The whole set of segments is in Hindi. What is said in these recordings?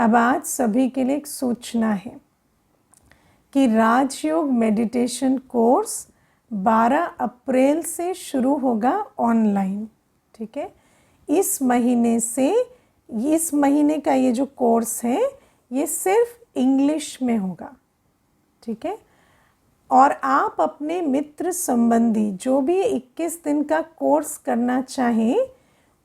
अब आज सभी के लिए एक सूचना है कि राजयोग मेडिटेशन कोर्स 12 अप्रैल से शुरू होगा ऑनलाइन। ठीक है, इस महीने का ये जो कोर्स है ये सिर्फ इंग्लिश में होगा। ठीक है, और आप अपने मित्र संबंधी जो भी 21 दिन का कोर्स करना चाहें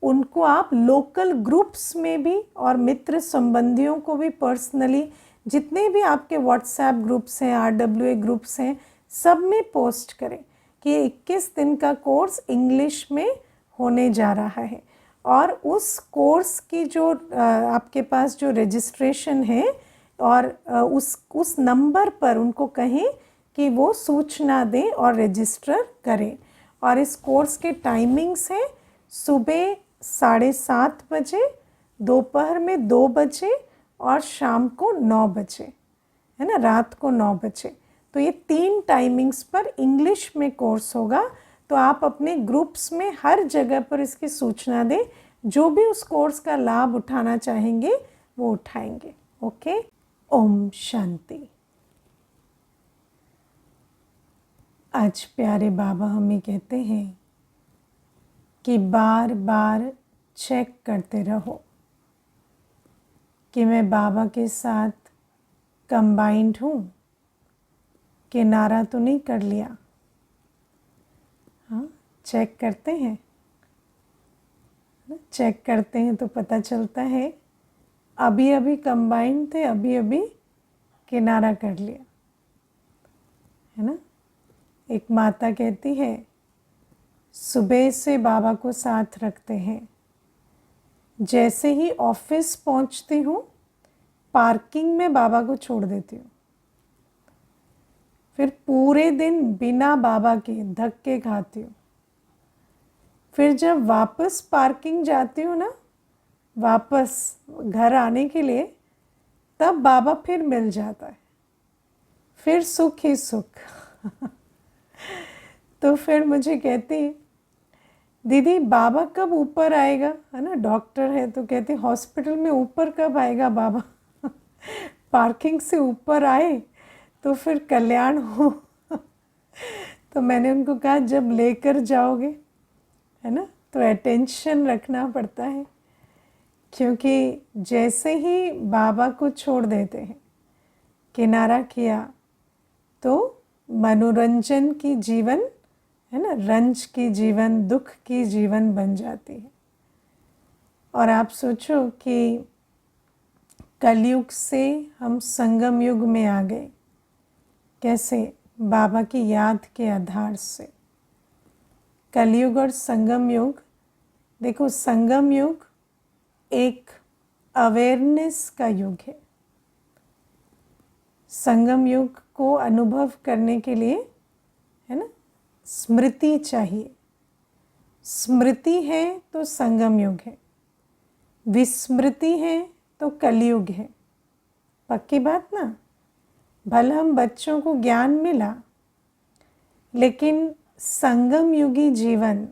उनको आप लोकल ग्रुप्स में भी और मित्र संबंधियों को भी पर्सनली, जितने भी आपके व्हाट्सएप ग्रुप्स हैं, RWA ग्रुप्स हैं, सब में पोस्ट करें कि 21 दिन का कोर्स इंग्लिश में होने जा रहा है। और उस कोर्स की जो आपके पास जो रजिस्ट्रेशन है और उस नंबर पर उनको कहें कि वो सूचना दें और रजिस्टर करें। और इस कोर्स के टाइमिंग्स हैं सुबह 7:30 बजे, दोपहर में 2 बजे और शाम को 9 बजे, है ना, रात को 9 बजे। तो ये 3 टाइमिंग्स पर इंग्लिश में कोर्स होगा। तो आप अपने ग्रुप्स में हर जगह पर इसकी सूचना दें, जो भी उस कोर्स का लाभ उठाना चाहेंगे वो उठाएंगे। ओके, ओम शांति। आज प्यारे बाबा हमें कहते हैं कि बार बार चेक करते रहो कि मैं बाबा के साथ कंबाइंड हूँ, किनारा तो नहीं कर लिया। हाँ, चेक करते हैं, चेक करते हैं तो पता चलता है अभी अभी कंबाइंड थे, अभी अभी किनारा कर लिया, है ना। एक माता कहती है सुबह से बाबा को साथ रखते हैं, जैसे ही ऑफिस पहुंचती हूँ पार्किंग में बाबा को छोड़ देती हूँ, फिर पूरे दिन बिना बाबा के धक्के खाती हूँ। फिर जब वापस पार्किंग जाती हूँ ना, वापस घर आने के लिए, तब बाबा फिर मिल जाता है, फिर सुख ही सुख। तो फिर मुझे कहती दीदी बाबा कब ऊपर आएगा, है ना, डॉक्टर है तो कहती हॉस्पिटल में ऊपर कब आएगा बाबा। पार्किंग से ऊपर आए तो फिर कल्याण हो। तो मैंने उनको कहा जब लेकर जाओगे, है ना, तो अटेंशन रखना पड़ता है, क्योंकि जैसे ही बाबा को छोड़ देते हैं, किनारा किया, तो मनोरंजन की जीवन, है ना, रंज की जीवन, दुख की जीवन बन जाती है। और आप सोचो कि कलयुग से हम संगम युग में आ गए, कैसे, बाबा की याद के आधार से। कलयुग और संगम युग, देखो संगम युग एक अवेयरनेस का युग है। संगम युग को अनुभव करने के लिए, है ना, स्मृति चाहिए। स्मृति है तो संगम युग है, विस्मृति है तो कलयुग है। पक्की बात ना। भले हम बच्चों को ज्ञान मिला, लेकिन संगम युगी जीवन,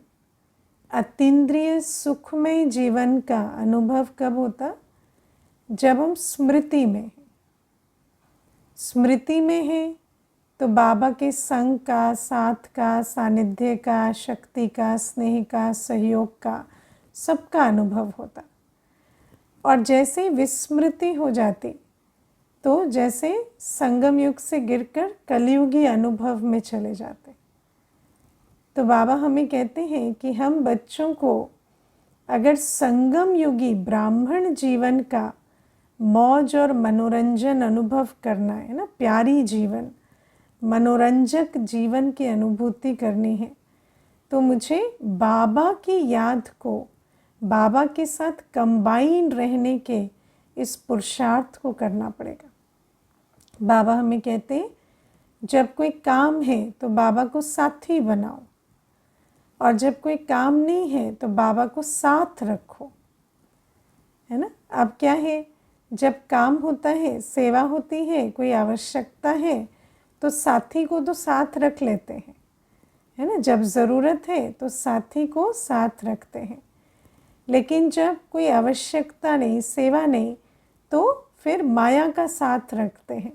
अतीन्द्रिय सुखमय जीवन का अनुभव कब होता, जब हम स्मृति में हैं। स्मृति में हैं तो बाबा के संग का, साथ का, सानिध्य का, शक्ति का, स्नेह का, सहयोग का, सबका अनुभव होता। और जैसे विस्मृति हो जाती तो जैसे संगम युग से गिरकर कलयुगी अनुभव में चले जाते। तो बाबा हमें कहते हैं कि हम बच्चों को अगर संगम युगी ब्राह्मण जीवन का मौज और मनोरंजन अनुभव करना है ना, प्यारी जीवन, मनोरंजक जीवन की अनुभूति करनी है, तो मुझे बाबा की याद को, बाबा के साथ कंबाइन रहने के इस पुरुषार्थ को करना पड़ेगा। बाबा हमें कहते हैं जब कोई काम है तो बाबा को साथी बनाओ, और जब कोई काम नहीं है तो बाबा को साथ रखो, है ना। अब क्या है, जब काम होता है, सेवा होती है, कोई आवश्यकता है, तो साथी को तो साथ रख लेते हैं, है ना। जब ज़रूरत है तो साथी को साथ रखते हैं, लेकिन जब कोई आवश्यकता नहीं, सेवा नहीं, तो फिर माया का साथ रखते हैं,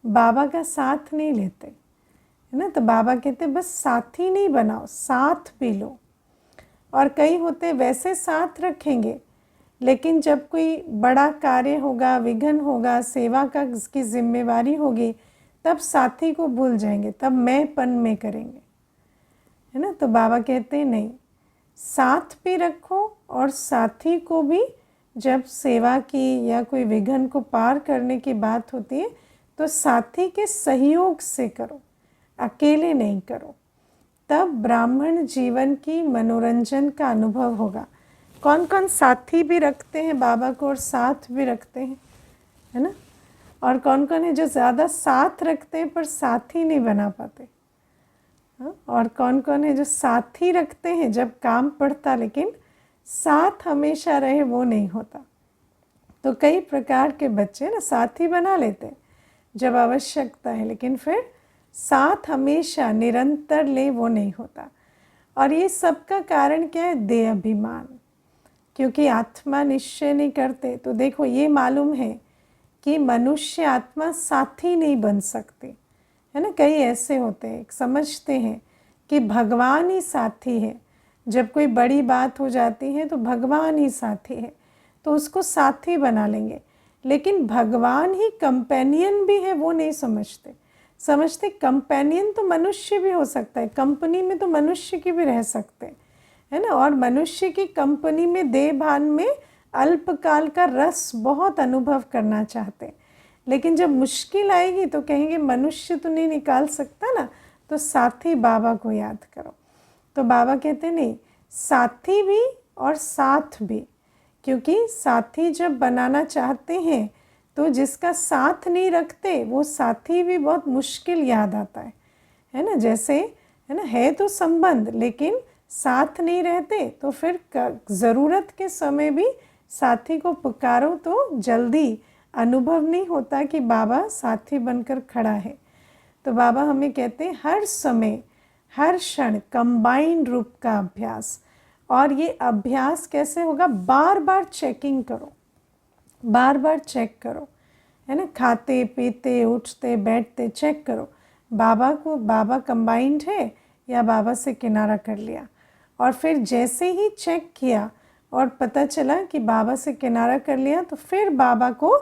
बाबा का साथ नहीं लेते, है ना। तो बाबा कहते बस साथी नहीं बनाओ, साथ भी लो। और कई होते वैसे साथ रखेंगे, लेकिन जब कोई बड़ा कार्य होगा, विघ्न होगा, सेवा का की जिम्मेवारी होगी, तब साथी को भूल जाएंगे, तब मैंपन में करेंगे, है ना। तो बाबा कहते हैं नहीं, साथ भी रखो और साथी को भी जब सेवा की या कोई विघ्न को पार करने की बात होती है तो साथी के सहयोग से करो, अकेले नहीं करो। तब ब्राह्मण जीवन की मनोरंजन का अनुभव होगा। कौन कौन साथी भी रखते हैं बाबा को और साथ भी रखते हैं, है ना। और कौन कौन है जो ज़्यादा साथ रखते हैं पर साथी नहीं बना पाते, हाँ? और कौन कौन है जो साथी रखते हैं जब काम पड़ता, लेकिन साथ हमेशा रहे वो नहीं होता। तो कई प्रकार के बच्चे ना साथी बना लेते हैं जब आवश्यकता है, लेकिन फिर साथ हमेशा निरंतर ले वो नहीं होता। और ये सबका कारण क्या है? देह अभिमान। क्योंकि आत्मा निश्चय नहीं करते। तो देखो, ये मालूम है कि मनुष्य आत्मा साथी नहीं बन सकती, है ना। कई ऐसे होते हैं समझते हैं कि भगवान ही साथी है, जब कोई बड़ी बात हो जाती है तो भगवान ही साथी है, तो उसको साथी बना लेंगे। लेकिन भगवान ही कंपेनियन भी है वो नहीं समझते। समझते कंपेनियन तो मनुष्य भी हो सकता है, कंपनी में तो मनुष्य की भी रह सकते, है ना। और मनुष्य की कंपनी में देह भान में अल्पकाल का रस बहुत अनुभव करना चाहते, लेकिन जब मुश्किल आएगी तो कहेंगे मनुष्य तो नहीं निकाल सकता ना, तो साथी बाबा को याद करो। तो बाबा कहते नहीं, साथी भी और साथ भी, क्योंकि साथी जब बनाना चाहते हैं तो जिसका साथ नहीं रखते वो साथी भी बहुत मुश्किल याद आता है ना। जैसे है ना, है तो संबंध लेकिन साथ नहीं रहते, तो फिर ज़रूरत के समय भी साथी को पुकारो तो जल्दी अनुभव नहीं होता कि बाबा साथी बनकर खड़ा है। तो बाबा हमें कहते हैं हर समय हर क्षण कंबाइंड रूप का अभ्यास। और ये अभ्यास कैसे होगा? बार बार चेकिंग करो, बार बार चेक करो, है ना। खाते पीते उठते बैठते चेक करो बाबा कंबाइंड है या बाबा से किनारा कर लिया। और फिर जैसे ही चेक किया और पता चला कि बाबा से किनारा कर लिया, तो फिर बाबा को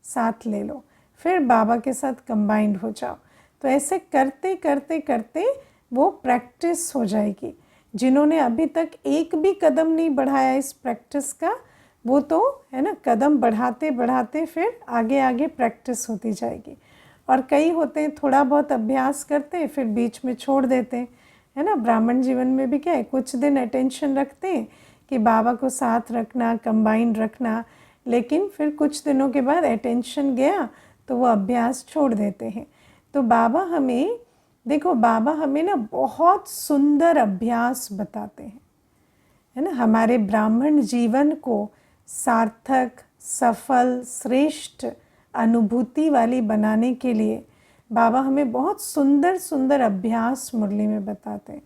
साथ ले लो, फिर बाबा के साथ कंबाइंड हो जाओ। तो ऐसे करते करते करते वो प्रैक्टिस हो जाएगी। जिन्होंने अभी तक एक भी कदम नहीं बढ़ाया इस प्रैक्टिस का, वो तो है ना कदम बढ़ाते बढ़ाते फिर आगे आगे प्रैक्टिस होती जाएगी। और कई होते हैं थोड़ा बहुत अभ्यास करते हैं फिर बीच में छोड़ देते हैं, है ना। ब्राह्मण जीवन में भी क्या है, कुछ दिन अटेंशन रखते हैं कि बाबा को साथ रखना, कंबाइंड रखना, लेकिन फिर कुछ दिनों के बाद अटेंशन गया तो वो अभ्यास छोड़ देते हैं। तो बाबा हमें देखो, बाबा हमें ना बहुत सुंदर अभ्यास बताते हैं, है ना। हमारे ब्राह्मण जीवन को सार्थक, सफल, श्रेष्ठ अनुभूति वाली बनाने के लिए बाबा हमें बहुत सुंदर सुंदर अभ्यास मुरली में बताते हैं।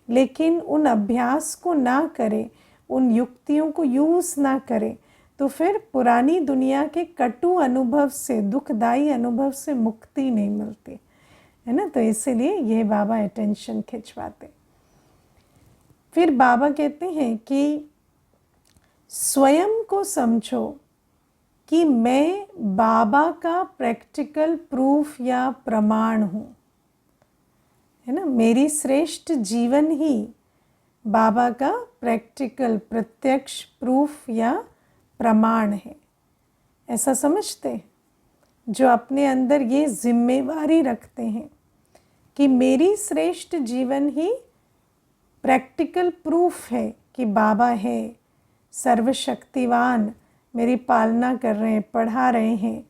लेकिन उन अभ्यास को ना करें, उन युक्तियों को यूज़ ना करें, तो फिर पुरानी दुनिया के कटु अनुभव से, दुखदायी अनुभव से मुक्ति नहीं मिलती, है ना। तो इसीलिए ये बाबा अटेंशन खिंचवाते। फिर बाबा कहते हैं कि स्वयं को समझो कि मैं बाबा का प्रैक्टिकल प्रूफ या प्रमाण हूँ, है ना। मेरी श्रेष्ठ जीवन ही बाबा का प्रैक्टिकल प्रत्यक्ष प्रूफ या प्रमाण है, ऐसा समझते हैं। जो अपने अंदर ये जिम्मेवारी रखते हैं कि मेरी श्रेष्ठ जीवन ही प्रैक्टिकल प्रूफ है कि बाबा है, सर्वशक्तिवान मेरी पालना कर रहे हैं, पढ़ा रहे हैं,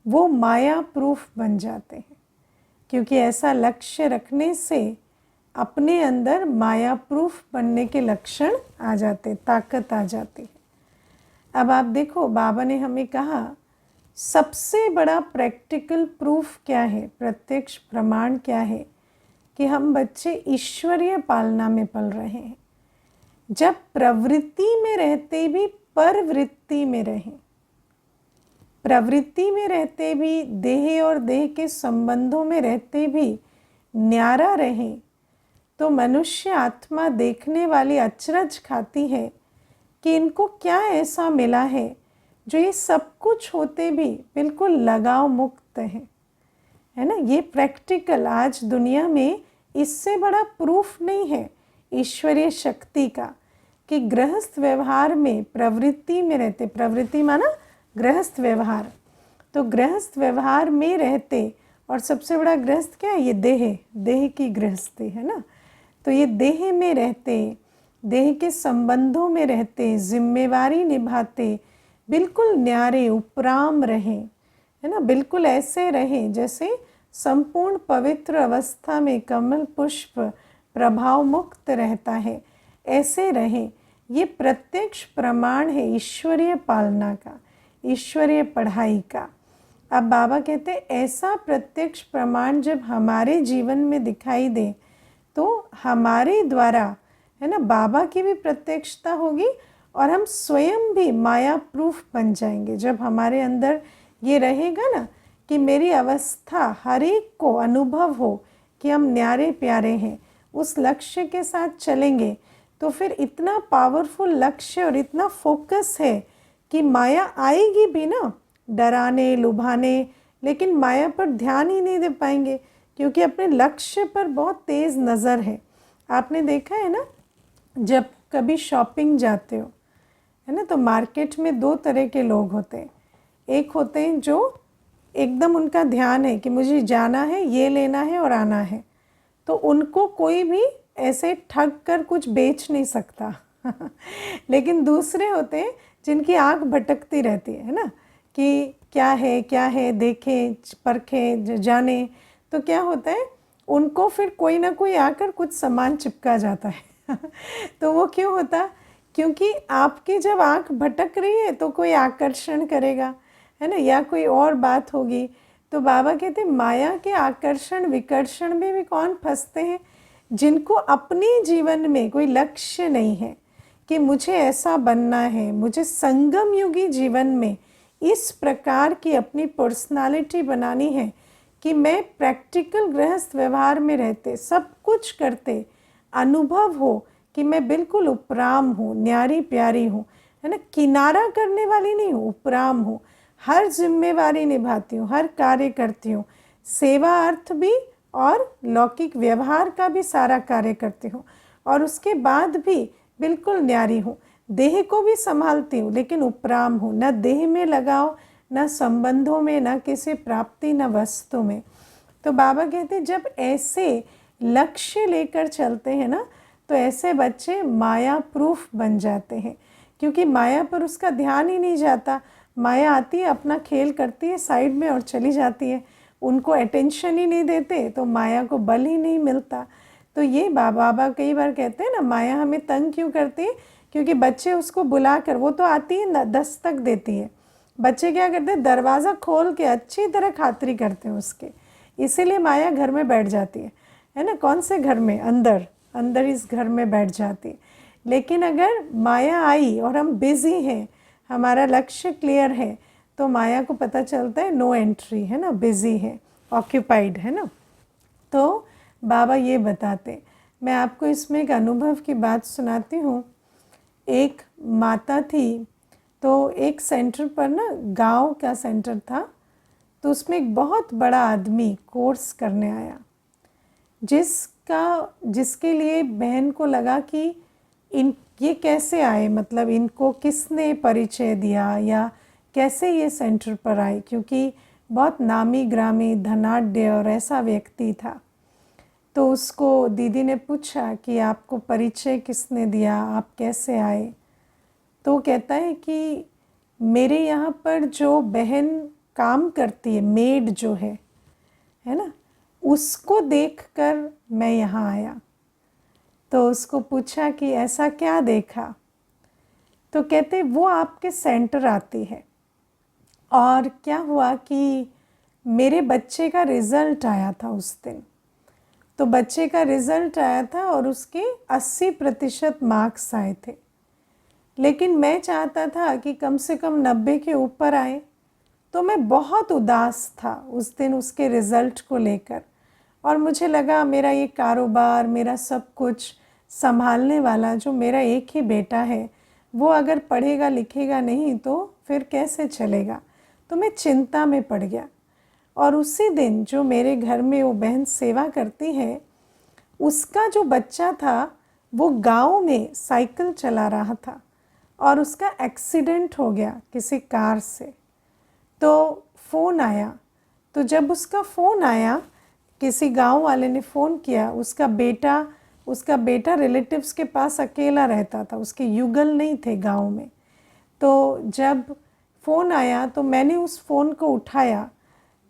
वो माया प्रूफ बन जाते हैं। क्योंकि ऐसा लक्ष्य रखने से अपने अंदर माया प्रूफ बनने के लक्षण आ जाते, ताकत आ जाती है। अब आप देखो, बाबा ने हमें कहा सबसे बड़ा प्रैक्टिकल प्रूफ क्या है, प्रत्यक्ष प्रमाण क्या है कि हम बच्चे ईश्वरीय पालना में पल रहे हैं। जब प्रवृत्ति में रहते भी परवृत्ति में रहें, प्रवृत्ति में रहते भी, देह और देह के संबंधों में रहते भी न्यारा रहे, तो मनुष्य आत्मा देखने वाली अचरज खाती है कि इनको क्या ऐसा मिला है जो ये सब कुछ होते भी बिल्कुल लगाव मुक्त है ना। ये प्रैक्टिकल आज दुनिया में इससे बड़ा प्रूफ नहीं है ईश्वरीय शक्ति का कि गृहस्थ व्यवहार में प्रवृत्ति में रहते, प्रवृत्ति माना गृहस्थ व्यवहार, तो गृहस्थ व्यवहार में रहते, और सबसे बड़ा गृहस्थ क्या है, ये देह की गृहस्थी है ना। तो ये देह में रहते, देह के संबंधों में रहते, जिम्मेवारी निभाते, बिल्कुल न्यारे उपराम रहे, है ना, बिल्कुल ऐसे रहे जैसे संपूर्ण पवित्र अवस्था में कमल पुष्प प्रभाव मुक्त रहता है, ऐसे रहे। ये प्रत्यक्ष प्रमाण है ईश्वरीय पालना का, ईश्वरीय पढ़ाई का। अब बाबा कहते ऐसा प्रत्यक्ष प्रमाण जब हमारे जीवन में दिखाई दे तो हमारे द्वारा, है ना, बाबा की भी प्रत्यक्षता होगी और हम स्वयं भी माया प्रूफ बन जाएंगे। जब हमारे अंदर ये रहेगा ना कि मेरी अवस्था हर एक को अनुभव हो कि हम न्यारे प्यारे हैं, उस लक्ष्य के साथ चलेंगे, तो फिर इतना पावरफुल लक्ष्य और इतना फोकस है कि माया आएगी भी ना डराने लुभाने, लेकिन माया पर ध्यान ही नहीं दे पाएंगे क्योंकि अपने लक्ष्य पर बहुत तेज़ नज़र है। आपने देखा है ना, जब कभी शॉपिंग जाते हो, है ना, तो मार्केट में दो तरह के लोग होते हैं। एक होते हैं जो एकदम उनका ध्यान है कि मुझे जाना है, ये लेना है और आना है, तो उनको कोई भी ऐसे ठग कर कुछ बेच नहीं सकता लेकिन दूसरे होते हैं जिनकी आंख भटकती रहती है ना कि क्या है देखें परखें जाने, तो क्या होता है उनको फिर कोई ना कोई आकर कुछ सामान चिपका जाता है तो वो क्यों होता, क्योंकि आपकी जब आंख भटक रही है तो कोई आकर्षण करेगा, है ना, या कोई और बात होगी। तो बाबा कहते माया के आकर्षण विकर्षण में भी कौन फंसते हैं, जिनको अपने जीवन में कोई लक्ष्य नहीं है कि मुझे ऐसा बनना है, मुझे संगम युगी जीवन में इस प्रकार की अपनी पर्सनालिटी बनानी है कि मैं प्रैक्टिकल गृहस्थ व्यवहार में रहते सब कुछ करते अनुभव हो कि मैं बिल्कुल उपराम हूँ, न्यारी प्यारी हूँ, है ना, किनारा करने वाली नहीं हूँ, उपराम हूँ, हर जिम्मेवारी निभाती हूँ, हर कार्य करती हूँ, सेवा अर्थ भी और लौकिक व्यवहार का भी सारा कार्य करती हूँ, और उसके बाद भी बिल्कुल न्यारी हूँ, देह को भी संभालती हूँ लेकिन उपराम हूँ, न देह में लगाओ, न संबंधों में, न किसी प्राप्ति, न वस्तु में। तो बाबा कहते जब ऐसे लक्ष्य लेकर चलते हैं ना तो ऐसे बच्चे माया प्रूफ बन जाते हैं, क्योंकि माया पर उसका ध्यान ही नहीं जाता। माया आती है, अपना खेल करती है साइड में और चली जाती है, उनको अटेंशन ही नहीं देते तो माया को बल ही नहीं मिलता। तो ये बाबा कई बार कहते हैं ना, माया हमें तंग क्यों करती है, क्योंकि बच्चे उसको बुला कर, वो तो आती है दस्तक देती है, बच्चे क्या करते हैं दरवाज़ा खोल के अच्छी तरह खातिरी करते हैं उसके, इसीलिए माया घर में बैठ जाती है ना, कौन से घर में, अंदर इस घर में बैठ जाती है। लेकिन अगर माया आई और हम बिज़ी हैं, हमारा लक्ष्य क्लियर है, तो माया को पता चलता है नो एंट्री, है ना, बिज़ी है, ऑक्यूपाइड है ना। तो बाबा ये बताते, मैं आपको इसमें एक अनुभव की बात सुनाती हूँ। एक माता थी, तो एक सेंटर पर ना, गांव का सेंटर था, तो उसमें एक बहुत बड़ा आदमी कोर्स करने आया, जिसके लिए बहन को लगा कि ये कैसे आए, मतलब इनको किसने परिचय दिया या कैसे ये सेंटर पर आए, क्योंकि बहुत नामी ग्रामी धनाढ्य और ऐसा व्यक्ति था। तो उसको दीदी ने पूछा कि आपको परिचय किसने दिया, आप कैसे आए। तो कहता है कि मेरे यहाँ पर जो बहन काम करती है, मेड जो है ना, उसको देखकर मैं यहाँ आया। तो उसको पूछा कि ऐसा क्या देखा, तो कहते वो आपके सेंटर आती है, और क्या हुआ कि मेरे बच्चे का रिज़ल्ट आया था उस दिन, तो बच्चे का रिज़ल्ट आया था और उसके 80% मार्क्स आए थे, लेकिन मैं चाहता था कि कम से कम 90 के ऊपर आए, तो मैं बहुत उदास था उस दिन उसके रिज़ल्ट को लेकर, और मुझे लगा मेरा ये कारोबार, मेरा सब कुछ संभालने वाला जो मेरा एक ही बेटा है, वो अगर पढ़ेगा लिखेगा नहीं तो फिर कैसे चलेगा। तो मैं चिंता में पड़ गया। और उसी दिन जो मेरे घर में वो बहन सेवा करती है, उसका जो बच्चा था वो गांव में साइकिल चला रहा था और उसका एक्सीडेंट हो गया किसी कार से। तो फ़ोन आया, तो जब उसका फ़ोन आया, किसी गांव वाले ने फ़ोन किया, उसका बेटा रिलेटिव्स के पास अकेला रहता था, उसके युगल नहीं थे गांव में। तो जब फ़ोन आया तो मैंने उस फ़ोन को उठाया।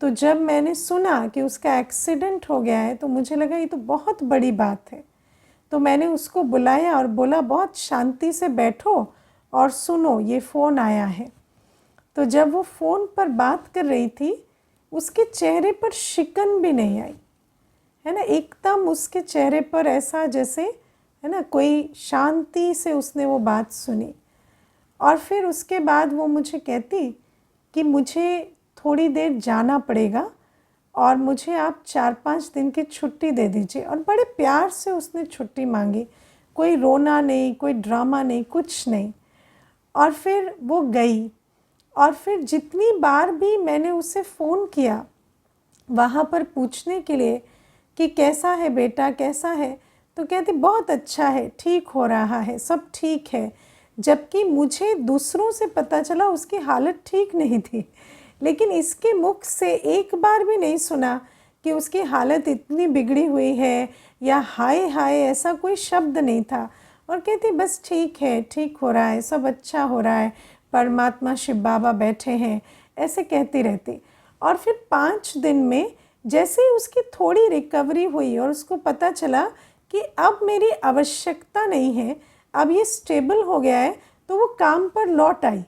तो जब मैंने सुना कि उसका एक्सीडेंट हो गया है तो मुझे लगा ये तो बहुत बड़ी बात है। तो मैंने उसको बुलाया और बोला, बहुत शांति से बैठो और सुनो, ये फ़ोन आया है। तो जब वो फ़ोन पर बात कर रही थी, उसके चेहरे पर शिकन भी नहीं आई, है ना। एकदम उसके चेहरे पर ऐसा जैसे, है ना, कोई शांति से उसने वो बात सुनी। और फिर उसके बाद वो मुझे कहती कि मुझे थोड़ी देर जाना पड़ेगा और मुझे आप 4-5 दिन की छुट्टी दे दीजिए। और बड़े प्यार से उसने छुट्टी मांगी, कोई रोना नहीं, कोई ड्रामा नहीं, कुछ नहीं। और फिर वो गई। और फिर जितनी बार भी मैंने उसे फ़ोन किया वहाँ पर पूछने के लिए कि कैसा है बेटा, कैसा है, तो कहती बहुत अच्छा है, ठीक हो रहा है, सब ठीक है। जबकि मुझे दूसरों से पता चला उसकी हालत ठीक नहीं थी, लेकिन इसके मुख से एक बार भी नहीं सुना कि उसकी हालत इतनी बिगड़ी हुई है या हाय हाय, ऐसा कोई शब्द नहीं था। और कहती बस ठीक है, ठीक हो रहा है, सब अच्छा हो रहा है, परमात्मा शिव बाबा बैठे हैं, ऐसे कहती रहती। और फिर 5 दिन में जैसे ही उसकी थोड़ी रिकवरी हुई और उसको पता चला कि अब मेरी आवश्यकता नहीं है, अब ये स्टेबल हो गया है, तो वो काम पर लौट आई।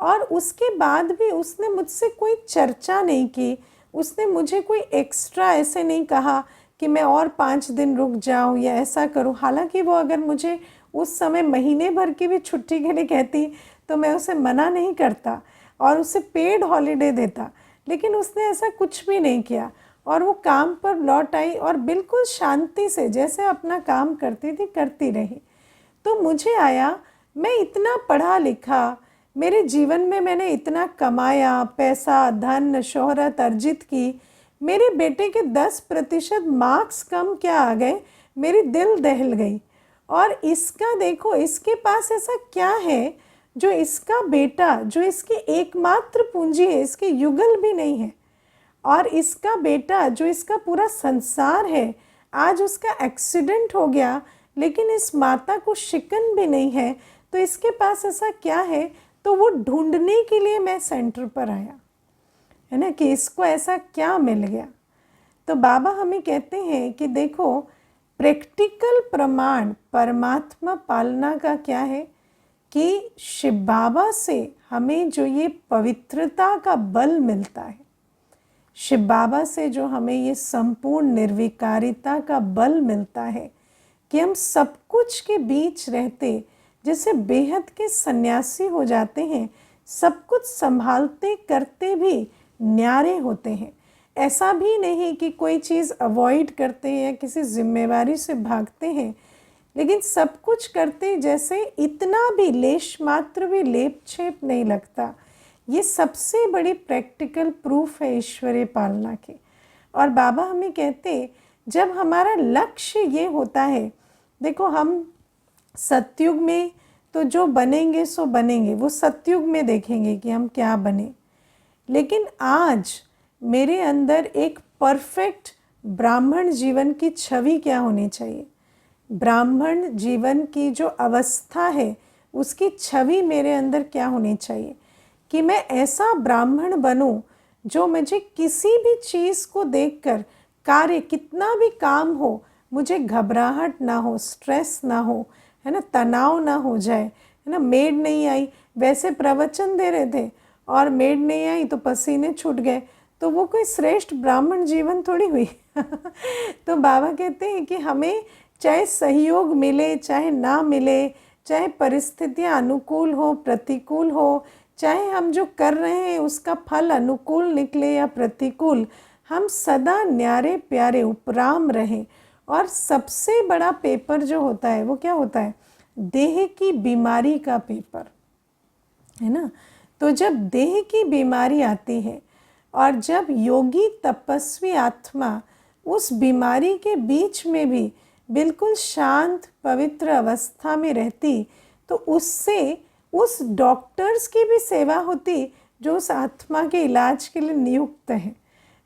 और उसके बाद भी उसने मुझसे कोई चर्चा नहीं की, उसने मुझे कोई एक्स्ट्रा ऐसे नहीं कहा कि मैं और 5 दिन रुक जाऊं या ऐसा करूं। हालांकि वो अगर मुझे उस समय महीने भर की भी छुट्टी के लिए कहती तो मैं उसे मना नहीं करता और उसे पेड हॉलीडे देता, लेकिन उसने ऐसा कुछ भी नहीं किया। और वो काम पर लौट आई और बिल्कुल शांति से जैसे अपना काम करती थी करती रही। तो मुझे आया, मैं इतना पढ़ा लिखा, मेरे जीवन में मैंने इतना कमाया, पैसा, धन, शोहरत अर्जित की, मेरे बेटे के 10% मार्क्स कम क्या आ गए, मेरी दिल दहल गई। और इसका देखो, इसके पास ऐसा क्या है जो इसका बेटा, जो इसकी एकमात्र पूंजी है, इसके युगल भी नहीं है, और इसका बेटा जो इसका पूरा संसार है, आज उसका एक्सीडेंट हो गया, लेकिन इस माता को शिकन भी नहीं है। तो इसके पास ऐसा क्या है? तो वो ढूंढने के लिए मैं सेंटर पर आया, है ना, कि इसको ऐसा क्या मिल गया। तो बाबा हमें कहते हैं कि देखो, प्रैक्टिकल प्रमाण परमात्मा पालना का क्या है कि शिव बाबा से हमें जो ये पवित्रता का बल मिलता है, शिव बाबा से जो हमें ये संपूर्ण निर्विकारिता का बल मिलता है कि हम सब कुछ के बीच रहते जैसे बेहद के सन्यासी हो जाते हैं, सब कुछ संभालते करते भी न्यारे होते हैं। ऐसा भी नहीं कि कोई चीज़ अवॉइड करते हैं या किसी जिम्मेवारी से भागते हैं, लेकिन सब कुछ करते जैसे इतना भी लेश मात्र भी लेप छेप नहीं लगता। ये सबसे बड़ी प्रैक्टिकल प्रूफ है ईश्वरीय पालना की। और बाबा हमें कहते, जब हमारा लक्ष्य ये होता है, देखो हम सतयुग में तो जो बनेंगे सो बनेंगे, वो सतयुग में देखेंगे कि हम क्या बने। लेकिन आज मेरे अंदर एक परफेक्ट ब्राह्मण जीवन की छवि क्या होनी चाहिए, ब्राह्मण जीवन की जो अवस्था है उसकी छवि मेरे अंदर क्या होनी चाहिए, कि मैं ऐसा ब्राह्मण बनूं जो मुझे किसी भी चीज़ को देखकर, कार्य कितना भी काम हो, मुझे घबराहट ना हो, स्ट्रेस ना हो, है ना, तनाव ना हो जाए, है ना। मेड नहीं आई, वैसे प्रवचन दे रहे थे और मेड नहीं आई तो पसीने छूट गए, तो वो कोई श्रेष्ठ ब्राह्मण जीवन थोड़ी हुई। तो बाबा कहते हैं कि हमें चाहे सहयोग मिले चाहे ना मिले, चाहे परिस्थितियाँ अनुकूल हो प्रतिकूल हो, चाहे हम जो कर रहे हैं उसका फल अनुकूल निकले या प्रतिकूल, हम सदा न्यारे प्यारे उपराम रहें। और सबसे बड़ा पेपर जो होता है वो क्या होता है? देह की बीमारी का पेपर, है ना। तो जब देह की बीमारी आती है और जब योगी तपस्वी आत्मा उस बीमारी के बीच में भी बिल्कुल शांत पवित्र अवस्था में रहती, तो उससे उस डॉक्टर्स की भी सेवा होती जो उस आत्मा के इलाज के लिए नियुक्त है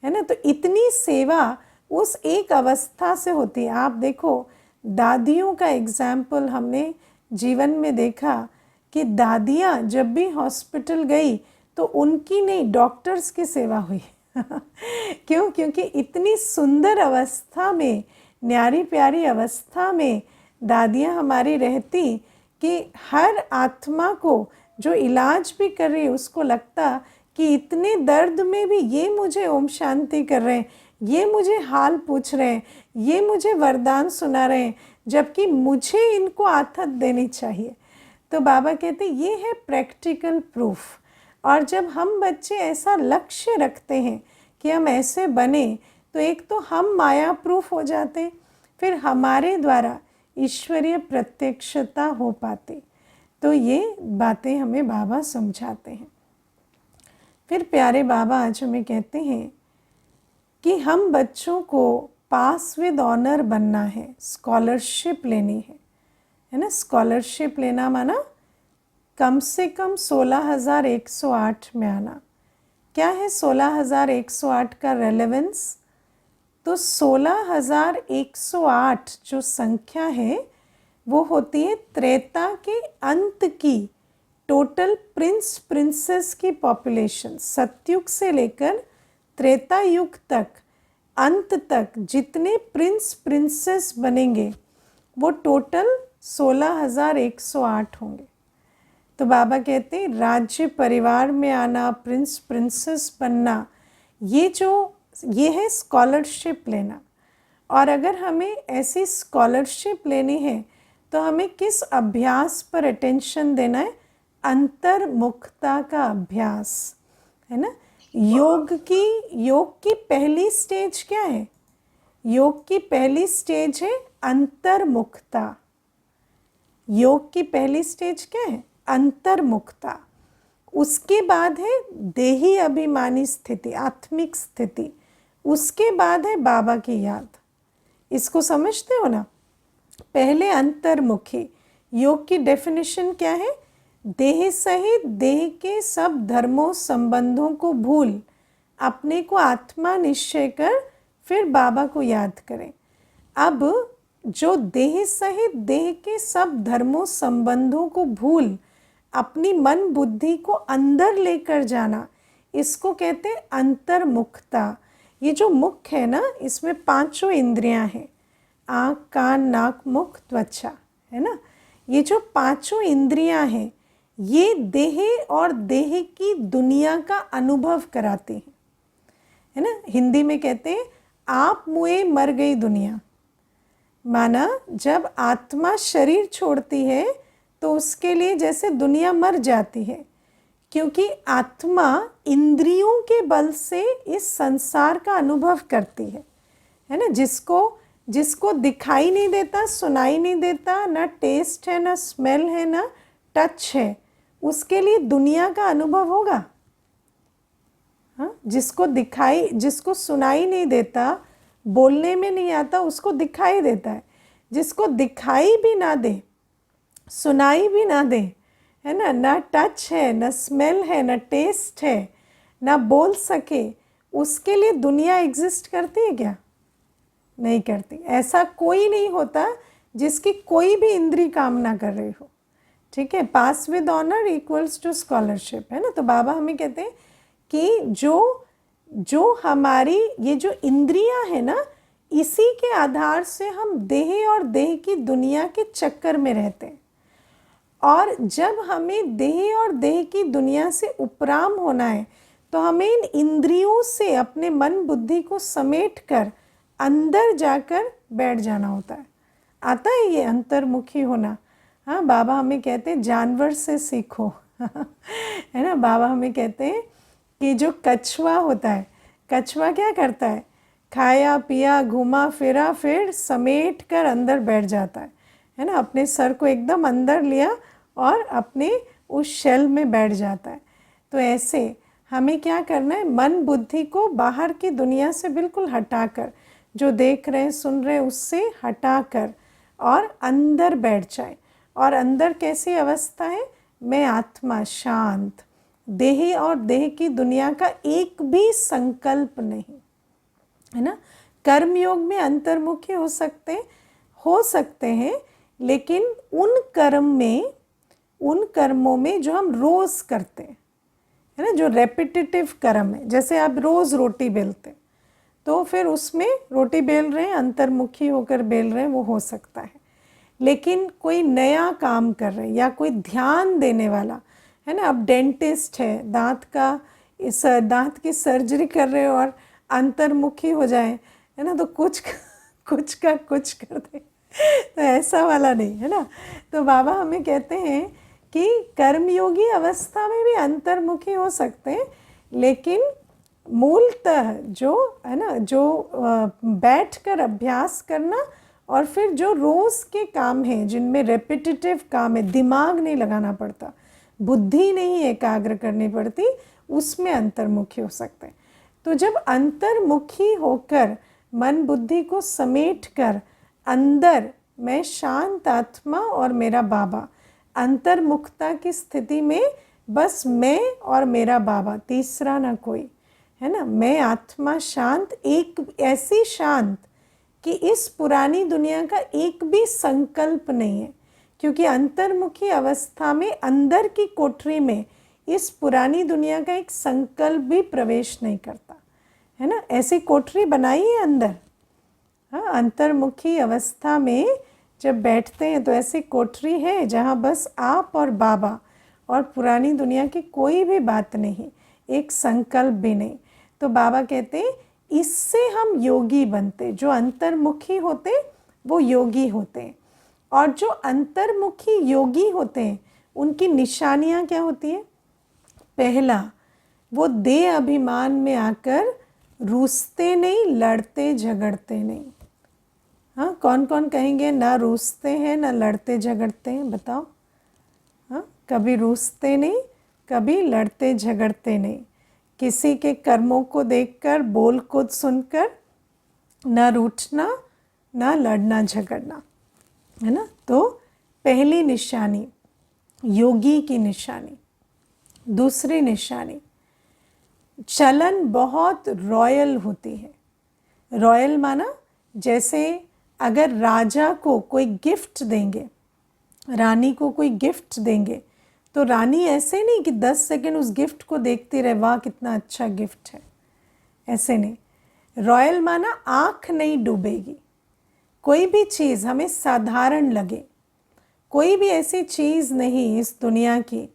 ना। तो इतनी सेवा उस एक अवस्था से होती है। आप देखो, दादियों का एग्जाम्पल हमने जीवन में देखा कि दादियाँ जब भी हॉस्पिटल गई तो उनकी नहीं, डॉक्टर्स की सेवा हुई। क्यों? क्योंकि इतनी सुंदर अवस्था में, न्यारी प्यारी अवस्था में दादियाँ हमारी रहती कि हर आत्मा को जो इलाज भी कर रही है उसको लगता कि इतने दर्द में भी ये मुझे ओम शांति कर रहे हैं, ये मुझे हाल पूछ रहे हैं, ये मुझे वरदान सुना रहे हैं, जबकि मुझे इनको आथत देनी चाहिए। तो बाबा कहते ये है प्रैक्टिकल प्रूफ। और जब हम बच्चे ऐसा लक्ष्य रखते हैं कि हम ऐसे बने, तो एक तो हम माया प्रूफ हो जाते, फिर हमारे द्वारा ईश्वरीय प्रत्यक्षता हो पाती। तो ये बातें हमें बाबा समझाते हैं। फिर प्यारे बाबा आज हमें कहते हैं कि हम बच्चों को पास विद ऑनर बनना है, स्कॉलरशिप लेनी है ना। स्कॉलरशिप लेना माना कम से कम 16,108 में आना। क्या है 16,108 का रेलेवेंस? तो 16,108 जो संख्या है वो होती है त्रेता के अंत की टोटल प्रिंस प्रिंसेस की पॉपुलेशन। सतयुग से लेकर त्रेता युग तक, अंत तक जितने प्रिंस प्रिंसेस बनेंगे वो टोटल 16,108 होंगे। तो बाबा कहते हैं राज्य परिवार में आना, प्रिंस प्रिंसेस बनना, ये है स्कॉलरशिप लेना। और अगर हमें ऐसी स्कॉलरशिप लेनी है तो हमें किस अभ्यास पर अटेंशन देना है? अंतर्मुखता का अभ्यास, है ना। योग की पहली स्टेज क्या है? योग की पहली स्टेज है अंतर्मुखता। योग की पहली स्टेज क्या है? अंतर्मुखता। उसके बाद है देही अभिमानी स्थिति, आत्मिक स्थिति। उसके बाद है बाबा की याद। इसको समझते हो ना? पहले अंतर्मुखी। योग की डेफिनेशन क्या है? देह सहित देह के सब धर्मों संबंधों को भूल अपने को आत्मा निश्चय कर फिर बाबा को याद करें। अब जो देह सहित देह के सब धर्मों संबंधों को भूल अपनी मन बुद्धि को अंदर लेकर जाना, इसको कहते हैं अंतर्मुखता। ये जो मुख है ना, इसमें 5 इंद्रियां हैं, आँख, कान, नाक, मुख, त्वचा, है ना। ये जो 5 इंद्रियां हैं ये देह और देह की दुनिया का अनुभव कराती हैं, है ना। हिंदी में कहते हैं आप मुए मर गई दुनिया। माना जब आत्मा शरीर छोड़ती है तो उसके लिए जैसे दुनिया मर जाती है, क्योंकि आत्मा इंद्रियों के बल से इस संसार का अनुभव करती है ना। जिसको दिखाई नहीं देता, सुनाई नहीं देता, ना टेस्ट है, ना स्मेल है, ना टच है, उसके लिए दुनिया का अनुभव होगा। हाँ, जिसको सुनाई नहीं देता, बोलने में नहीं आता, उसको दिखाई देता है। जिसको दिखाई भी ना दे, सुनाई भी ना दे, है ना, ना टच है, ना स्मेल है, ना टेस्ट है, ना बोल सके, उसके लिए दुनिया एग्जिस्ट करती है क्या? नहीं करती। ऐसा कोई नहीं होता जिसकी कोई भी इंद्री काम ना कर रही हो। ठीक है, pass with honour equals to scholarship, है ना। तो बाबा हमें कहते हैं कि जो हमारी ये जो इंद्रियां है ना, इसी के आधार से हम देह और देह की दुनिया के चक्कर में रहते हैं। और जब हमें देह और देह की दुनिया से उपराम होना है तो हमें इन इंद्रियों से अपने मन बुद्धि को समेट कर अंदर जाकर बैठ जाना होता है। आता है ये अंतर्मुखी होना। हाँ, बाबा हमें कहते हैं जानवर से सीखो। है ना। बाबा हमें कहते हैं कि जो कछुआ होता है, कछुआ क्या करता है, खाया पिया घूमा फिरा फिर समेट कर अंदर बैठ जाता है ना। अपने सर को एकदम अंदर लिया और अपने उस शेल में बैठ जाता है। तो ऐसे हमें क्या करना है, मन बुद्धि को बाहर की दुनिया से बिल्कुल हटाकर, जो देख रहे हैं सुन रहे हैं उससे हटाकर और अंदर बैठ जाए। और अंदर कैसी अवस्था है, मैं आत्मा शांत, देही और देह की दुनिया का एक भी संकल्प नहीं, है ना। कर्मयोग में अंतर्मुखी हो सकते हैं, लेकिन उन कर्मों में जो हम रोज करते हैं, है ना, जो रेपिटेटिव कर्म है, जैसे आप रोज रोटी बेलते हैं तो फिर उसमें रोटी बेल रहे हैं, अंतर्मुखी होकर बेल रहे हैं, वो हो सकता है। लेकिन कोई नया काम कर रहे हैं या कोई ध्यान देने वाला, है ना, अब डेंटिस्ट है, दांत की सर्जरी कर रहे हो और अंतर्मुखी हो जाए, है ना, तो कुछ का कुछ कर दे, तो ऐसा वाला नहीं, है ना। तो बाबा हमें कहते हैं कि कर्मयोगी अवस्था में भी अंतर्मुखी हो सकते हैं, लेकिन मूलतः जो है ना, जो बैठकर अभ्यास करना और फिर जो रोज़ के काम हैं जिनमें रेपिटेटिव काम है, दिमाग नहीं लगाना पड़ता, बुद्धि नहीं एकाग्र करनी पड़ती, उसमें अंतर्मुखी हो सकते हैं। तो जब अंतर्मुखी होकर मन बुद्धि को समेट कर अंदर मैं शांत आत्मा और मेरा बाबा, अंतर्मुखता की स्थिति में बस मैं और मेरा बाबा, तीसरा ना कोई, है ना। मैं आत्मा शांत, एक ऐसी शांत कि इस पुरानी दुनिया का एक भी संकल्प नहीं है, क्योंकि अंतर्मुखी अवस्था में अंदर की कोठरी में इस पुरानी दुनिया का एक संकल्प भी प्रवेश नहीं करता, है ना। ऐसी कोठरी बनाई है अंदर, हाँ, अंतर्मुखी अवस्था में जब बैठते हैं तो ऐसी कोठरी है जहाँ बस आप और बाबा, और पुरानी दुनिया की कोई भी बात नहीं, एक संकल्प भी नहीं। तो बाबा कहते हैं इससे हम योगी बनते, जो अंतर्मुखी होते वो योगी होते हैं। और जो अंतर्मुखी योगी होते हैं उनकी निशानियाँ क्या होती हैं, पहला, वो देह अभिमान में आकर रूसते नहीं, लड़ते झगड़ते नहीं। हाँ, कौन कौन कहेंगे ना रूसते हैं ना लड़ते झगड़ते हैं, बताओ। हाँ, कभी रूसते नहीं, कभी लड़ते झगड़ते नहीं, किसी के कर्मों को देखकर, बोल को सुनकर ना रूठना ना लड़ना झगड़ना, है ना। तो पहली निशानी योगी की निशानी। दूसरी निशानी, चलन बहुत रॉयल होती है। रॉयल माना जैसे अगर राजा को कोई गिफ्ट देंगे, रानी को कोई गिफ्ट देंगे, तो रानी ऐसे नहीं कि 10 सेकंड उस गिफ्ट को देखती रहे, वाह कितना अच्छा गिफ्ट है, ऐसे नहीं। रॉयल माना आँख नहीं डूबेगी। कोई भी चीज़ हमें साधारण लगे, कोई भी ऐसी चीज़ नहीं इस दुनिया की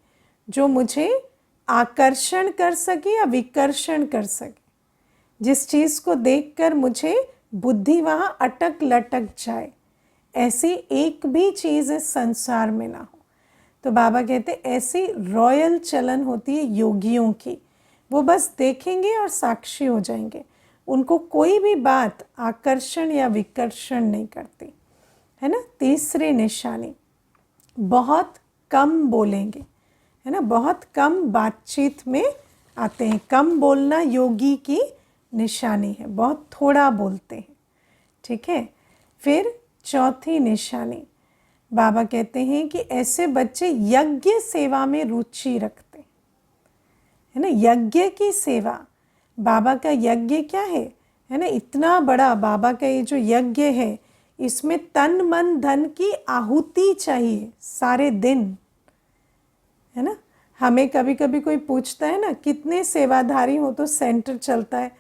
जो मुझे आकर्षण कर सके या विकर्षण कर सके, जिस चीज़ को देखकर मुझे बुद्धि वहाँ अटक लटक जाए, ऐसी एक भी चीज़ इस संसार में ना हो। तो बाबा कहते ऐसी रॉयल चलन होती है योगियों की, वो बस देखेंगे और साक्षी हो जाएंगे, उनको कोई भी बात आकर्षण या विकर्षण नहीं करती, है ना। तीसरी निशानी, बहुत कम बोलेंगे, है ना, बहुत कम बातचीत में आते हैं। कम बोलना योगी की निशानी है, बहुत थोड़ा बोलते हैं, ठीक है। फिर चौथी निशानी, बाबा कहते हैं कि ऐसे बच्चे यज्ञ सेवा में रुचि रखते हैं, है ना। यज्ञ की सेवा, बाबा का यज्ञ क्या है ना, इतना बड़ा बाबा का ये जो यज्ञ है, इसमें तन मन धन की आहुति चाहिए सारे दिन, है ना। हमें कभी कभी कोई पूछता है ना कितने सेवाधारी हो तो सेंटर चलता है,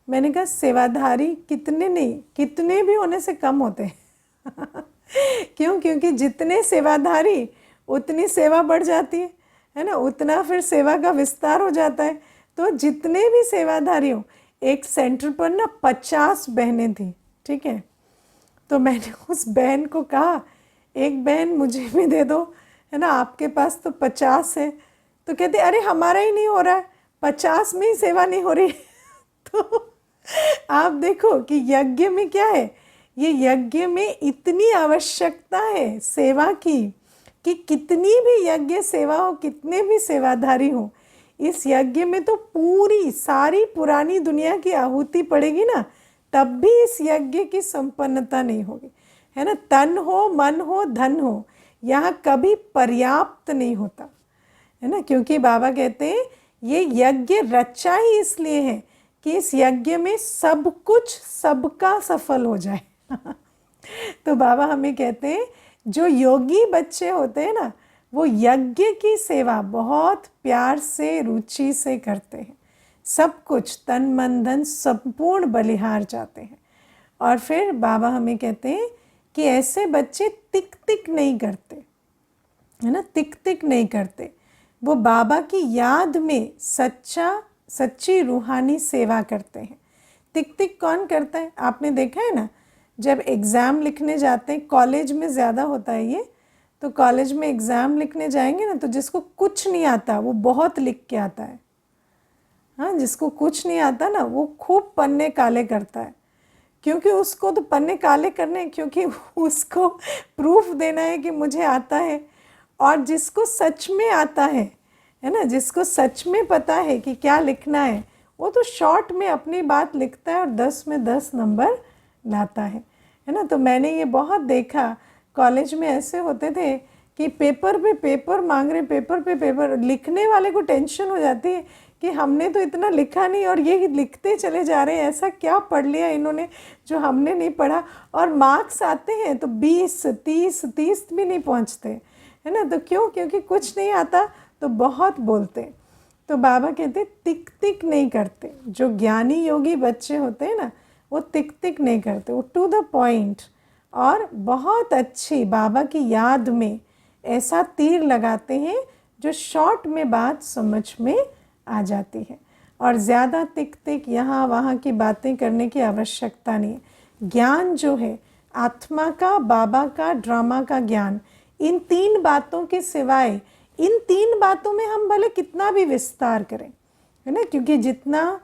मैंने कहा सेवाधारी कितने नहीं, कितने भी होने से कम होते हैं क्यों, क्योंकि जितने सेवाधारी उतनी सेवा बढ़ जाती है ना, उतना फिर सेवा का विस्तार हो जाता है। तो जितने भी सेवाधारी हो, एक सेंटर पर ना 50 बहनें थी, ठीक है। तो मैंने उस बहन को कहा एक बहन मुझे भी दे दो, है ना, आपके पास तो 50 है। तो कहते अरे हमारा ही नहीं हो रहा है, 50 में ही सेवा नहीं हो रही। तो आप देखो कि यज्ञ में क्या है, ये यज्ञ में इतनी आवश्यकता है सेवा की कि कितनी भी यज्ञ सेवा हो, कितने भी सेवाधारी हो, इस यज्ञ में तो पूरी सारी पुरानी दुनिया की आहुति पड़ेगी ना, तब भी इस यज्ञ की संपन्नता नहीं होगी, है ना। तन हो, मन हो, धन हो, यहाँ कभी पर्याप्त नहीं होता, है ना। क्योंकि बाबा कहते हैं ये यज्ञ रचा ही इसलिए है कि इस यज्ञ में सब कुछ सबका सफल हो जाए। तो बाबा हमें कहते हैं जो योगी बच्चे होते हैं ना, वो यज्ञ की सेवा बहुत प्यार से, रुचि से करते हैं, सब कुछ तन मन धन संपूर्ण बलिहार जाते हैं। और फिर बाबा हमें कहते हैं कि ऐसे बच्चे तिक तिक नहीं करते, है ना, तिक तिक नहीं करते, वो बाबा की याद में सच्ची रूहानी सेवा करते हैं। तिक तिक कौन करता है, आपने देखा है ना, जब एग्ज़ाम लिखने जाते हैं, कॉलेज में ज़्यादा होता है ये, तो कॉलेज में एग्ज़ाम लिखने जाएंगे ना, तो जिसको कुछ नहीं आता वो बहुत लिख के आता है, हाँ, जिसको कुछ नहीं आता ना वो खूब पन्ने काले करता है, क्योंकि उसको तो पन्ने काले करने हैं, क्योंकि उसको प्रूफ देना है कि मुझे आता है। और जिसको सच में आता है ना, जिसको सच में पता है कि क्या लिखना है, वो तो शॉर्ट में अपनी बात लिखता है और 10 में 10 नंबर लाता है ना। तो मैंने ये बहुत देखा, कॉलेज में ऐसे होते थे कि पेपर पे पेपर मांग रहे, पेपर पे पेपर, लिखने वाले को टेंशन हो जाती है कि हमने तो इतना लिखा नहीं और ये लिखते चले जा रहे हैं, ऐसा क्या पढ़ लिया इन्होंने जो हमने नहीं पढ़ा। और मार्क्स आते हैं तो 20, 30 भी नहीं पहुंचते, है ना। तो क्यों, क्योंकि कुछ नहीं आता तो बहुत बोलते। तो बाबा कहते तिक तिक नहीं करते, जो ज्ञानी योगी बच्चे होते हैं ना, वो तिक तिक नहीं करते, वो टू द पॉइंट और बहुत अच्छी बाबा की याद में ऐसा तीर लगाते हैं जो शॉर्ट में बात समझ में आ जाती है। और ज़्यादा तिक तिक यहाँ वहाँ की बातें करने की आवश्यकता नहीं है। ज्ञान जो है आत्मा का, बाबा का, ड्रामा का ज्ञान, इन 3 बातों के सिवाय, इन 3 बातों में हम भले कितना भी विस्तार करें, है ना, क्योंकि जितना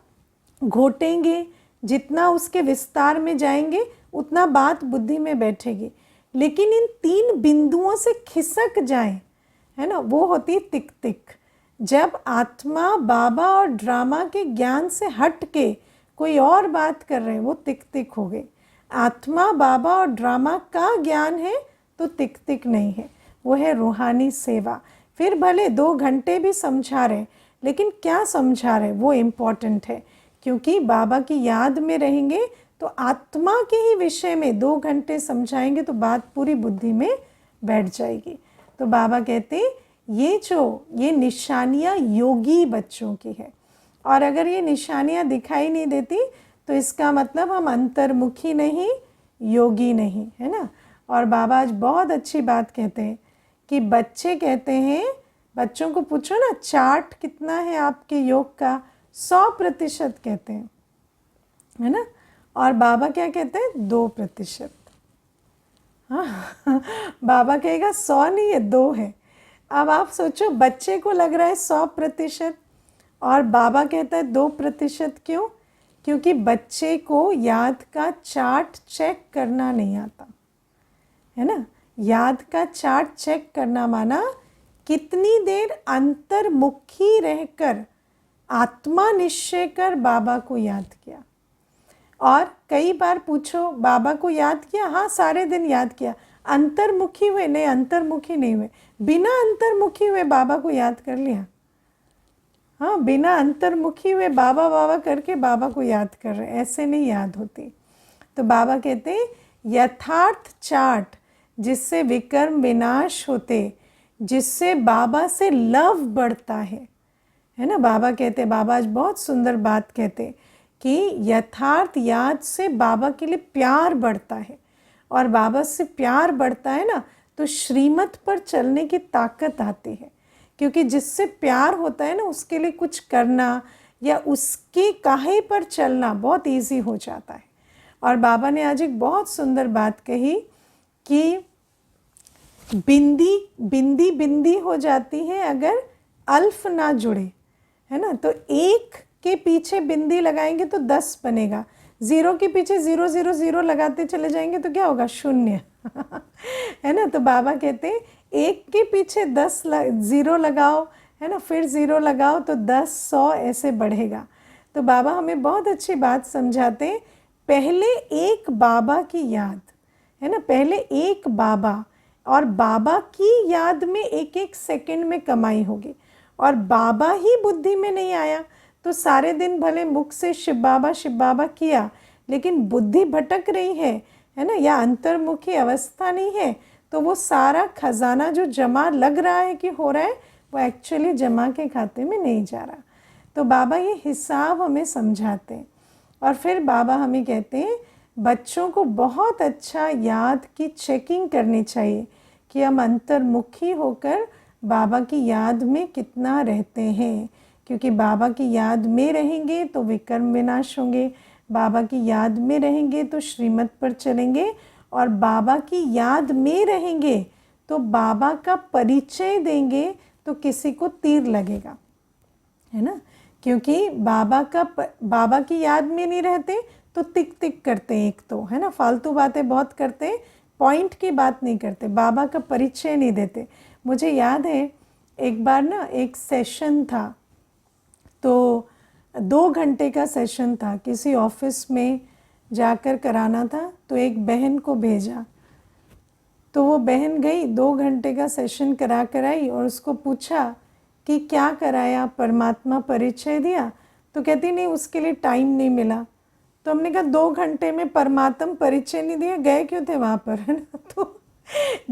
घोटेंगे, जितना उसके विस्तार में जाएंगे, उतना बात बुद्धि में बैठेगी। लेकिन इन 3 बिंदुओं से खिसक जाए, है ना, वो होती है तिक तिक। जब आत्मा, बाबा और ड्रामा के ज्ञान से हट के कोई और बात कर रहे हैं, वो तिक तिक हो गई। आत्मा, बाबा और ड्रामा का ज्ञान है तो तिक तिक नहीं है, वो है रूहानी सेवा। फिर भले 2 घंटे भी समझा रहे, लेकिन क्या समझा रहे वो इम्पॉर्टेंट है, क्योंकि बाबा की याद में रहेंगे तो आत्मा के ही विषय में 2 घंटे समझाएंगे तो बात पूरी बुद्धि में बैठ जाएगी। तो बाबा कहते ये निशानियाँ योगी बच्चों की है, और अगर ये निशानियाँ दिखाई नहीं देती तो इसका मतलब हम अंतर्मुखी नहीं, योगी नहीं, है ना। और बाबा आज बहुत अच्छी बात कहते हैं कि बच्चे कहते हैं, बच्चों को पूछो ना चार्ट कितना है आपके योग का, 100% कहते हैं, है ना। और बाबा क्या कहते हैं, 2%। हाँ, बाबा कहेगा 100 नहीं है, 2 है। अब आप सोचो, बच्चे को लग रहा है 100% और बाबा कहता है 2%। क्यों? क्योंकि बच्चे को याद का चार्ट चेक करना नहीं आता, है ना। याद का चार्ट चेक करना माना कितनी देर अंतर्मुखी रहकर आत्मा निश्चय कर बाबा को याद किया। और कई बार पूछो बाबा को याद किया, हाँ सारे दिन याद किया, अंतर्मुखी हुए? नहीं, अंतर्मुखी नहीं हुए। बिना अंतर्मुखी हुए बाबा को याद कर लिया? हाँ, बिना अंतर्मुखी हुए बाबा बाबा करके बाबा को याद कर रहे, ऐसे नहीं याद होती। तो बाबा कहते हैं यथार्थ चार्ट जिससे विकर्म विनाश होते, जिससे बाबा से लव बढ़ता है ना। बाबा कहते, बाबा आज बहुत सुंदर बात कहते कि यथार्थ याद से बाबा के लिए प्यार बढ़ता है, और बाबा से प्यार बढ़ता है ना तो श्रीमत पर चलने की ताकत आती है, क्योंकि जिससे प्यार होता है ना उसके लिए कुछ करना या उसके काहे पर चलना बहुत इजी हो जाता है। और बाबा ने आज एक बहुत सुंदर बात कही कि बिंदी बिंदी बिंदी हो जाती है अगर अल्फ ना जुड़े, है ना, तो 1 के पीछे बिंदी लगाएंगे तो 10 बनेगा, 0 के पीछे 0 0 0 लगाते चले जाएंगे तो क्या होगा, 0 है ना। तो बाबा कहते हैं 1 के पीछे 10 0 लगाओ, है ना, फिर 0 लगाओ तो 10 100 ऐसे बढ़ेगा। तो बाबा हमें बहुत अच्छी बात समझाते हैं, पहले एक बाबा की याद, है ना, पहले एक बाबा, और बाबा की याद में एक एक सेकंड में कमाई होगी। और बाबा ही बुद्धि में नहीं आया तो सारे दिन भले मुख से शिव बाबा किया, लेकिन बुद्धि भटक रही है ना, या अंतर्मुखी अवस्था नहीं है, तो वो सारा खजाना जो जमा लग रहा है कि हो रहा है, वो एक्चुअली जमा के खाते में नहीं जा रहा। तो बाबा ये हिसाब हमें समझाते हैं। और फिर बाबा हमें कहते हैं बच्चों को बहुत अच्छा याद की चेकिंग करनी चाहिए कि हम अंतर्मुखी होकर बाबा की याद में कितना रहते हैं, क्योंकि बाबा की याद में रहेंगे तो विकर्म विनाश होंगे, बाबा की याद में रहेंगे तो श्रीमत पर चलेंगे, और बाबा की याद में रहेंगे तो बाबा का परिचय देंगे तो किसी को तीर लगेगा, है ना, क्योंकि बाबा की याद में नहीं रहते तो तिक तिक करते हैं, एक तो, है ना, फालतू बातें बहुत करते हैं, पॉइंट की बात नहीं करते, बाबा का परिचय नहीं देते। मुझे याद है एक बार ना एक सेशन था, तो 2 घंटे का सेशन था, किसी ऑफिस में जाकर कराना था, तो एक बहन को भेजा, तो वो बहन गई 2 घंटे का सेशन करा कर आई, और उसको पूछा कि क्या कराया, परमात्मा परिचय दिया, तो कहती नहीं उसके लिए टाइम नहीं मिला। तो हमने कहा 2 घंटे में परमात्मा परिचय नहीं दिया, गए क्यों थे वहाँ पर, है ना। तो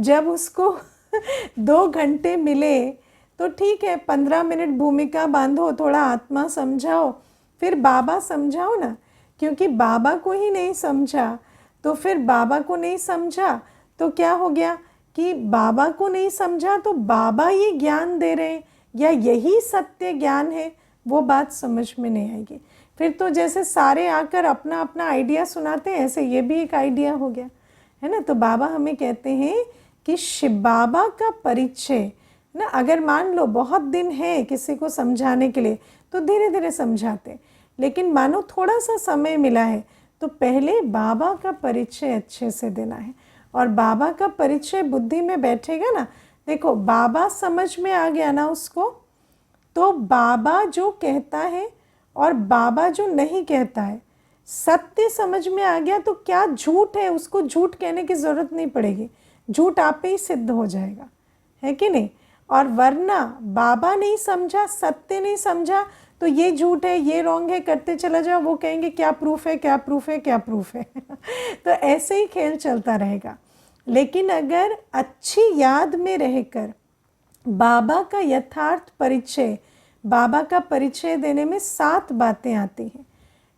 जब उसको 2 घंटे मिले तो ठीक है, 15 मिनट भूमिका बांधो, थोड़ा आत्मा समझाओ, फिर बाबा समझाओ ना, क्योंकि बाबा को ही नहीं समझा तो फिर बाबा को नहीं समझा तो क्या हो गया कि बाबा को नहीं समझा तो बाबा ये ज्ञान दे रहे हैं या यही सत्य ज्ञान है, वो बात समझ में नहीं आएगी। फिर तो जैसे सारे आकर अपना अपना आइडिया सुनाते हैं, ऐसे ये भी एक आइडिया हो गया, है ना। तो बाबा हमें कहते हैं कि शिव बाबा का परिचय ना, अगर मान लो बहुत दिन है किसी को समझाने के लिए तो धीरे धीरे समझाते, लेकिन मानो थोड़ा सा समय मिला है तो पहले बाबा का परिचय अच्छे से देना है। और बाबा का परिचय बुद्धि में बैठेगा ना, देखो बाबा समझ में आ गया ना उसको, तो बाबा जो कहता है और बाबा जो नहीं कहता है, सत्य समझ में आ गया, तो क्या झूठ है उसको झूठ कहने की ज़रूरत नहीं पड़ेगी, झूठ आप ही सिद्ध हो जाएगा, है कि नहीं। और वरना बाबा नहीं समझा, सत्य नहीं समझा, तो ये झूठ है, ये रॉन्ग है करते चला जाओ, वो कहेंगे क्या प्रूफ है, क्या प्रूफ है, क्या प्रूफ है तो ऐसे ही खेल चलता रहेगा। लेकिन अगर अच्छी याद में रहकर बाबा का यथार्थ परिचय, बाबा का परिचय देने में 7 बातें आती हैं,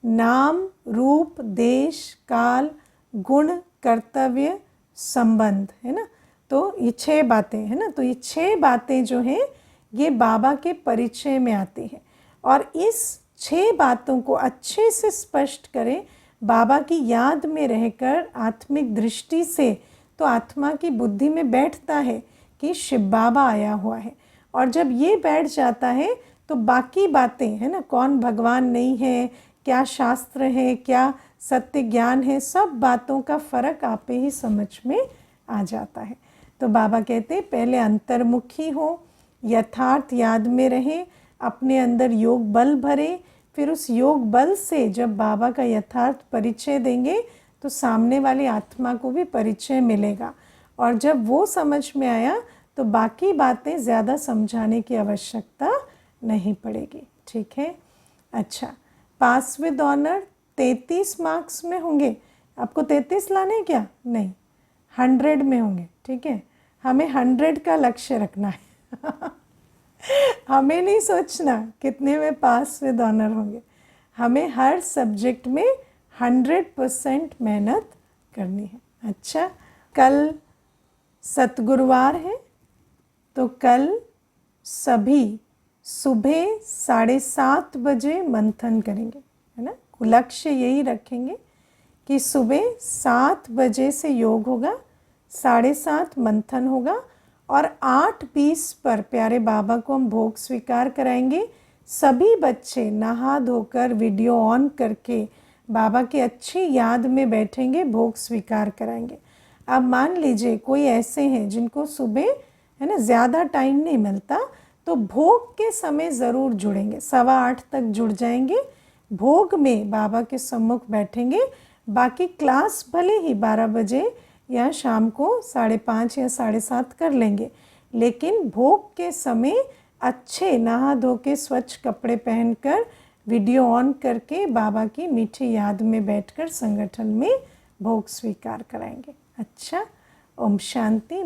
नाम, रूप, देश, काल, गुण, कर्तव्य, संबंध, है ना। तो ये 6 बातें है ना, तो ये 6 बातें जो हैं ये बाबा के परिचय में आती हैं। और इस 6 बातों को अच्छे से स्पष्ट करें बाबा की याद में रहकर आत्मिक दृष्टि से, तो आत्मा की बुद्धि में बैठता है कि शिव बाबा आया हुआ है। और जब ये बैठ जाता है तो बाकी बातें, है ना, कौन भगवान नहीं है, क्या शास्त्र है, क्या सत्य ज्ञान है, सब बातों का फ़र्क आप ही समझ में आ जाता है। तो बाबा कहते हैं पहले अंतर्मुखी हो, यथार्थ याद में रहें, अपने अंदर योग बल भरें, फिर उस योग बल से जब बाबा का यथार्थ परिचय देंगे तो सामने वाली आत्मा को भी परिचय मिलेगा। और जब वो समझ में आया तो बाकी बातें ज़्यादा समझाने की आवश्यकता नहीं पड़ेगी, ठीक है। अच्छा, पास विद ऑनर 33 मार्क्स में होंगे, आपको 33 लाने क्या, नहीं 100 में होंगे, ठीक है। हमें 100 का लक्ष्य रखना है हमें नहीं सोचना कितने में पास विद ऑनर होंगे, हमें हर सब्जेक्ट में 100% मेहनत करनी है। अच्छा, कल सतगुरुवार है, तो कल सभी सुबह 7:30 बजे मंथन करेंगे, है ना। लक्ष्य यही रखेंगे कि सुबह 7 बजे से योग होगा, 7:30 मंथन होगा, और 8:20 पर प्यारे बाबा को हम भोग स्वीकार कराएंगे। सभी बच्चे नहा धोकर वीडियो ऑन करके बाबा की अच्छी याद में बैठेंगे, भोग स्वीकार कराएंगे। अब मान लीजिए कोई ऐसे हैं जिनको सुबह है ना ज़्यादा टाइम नहीं मिलता, तो भोग के समय ज़रूर जुड़ेंगे, 8:15 तक जुड़ जाएंगे, भोग में बाबा के सम्मुख बैठेंगे। बाकी क्लास भले ही 12 बजे या शाम को 5:30 या 7:30 कर लेंगे, लेकिन भोग के समय अच्छे नहा धो के स्वच्छ कपड़े पहनकर वीडियो ऑन करके बाबा की मीठी याद में बैठकर संगठन में भोग स्वीकार कराएंगे। अच्छा, ओम शांति।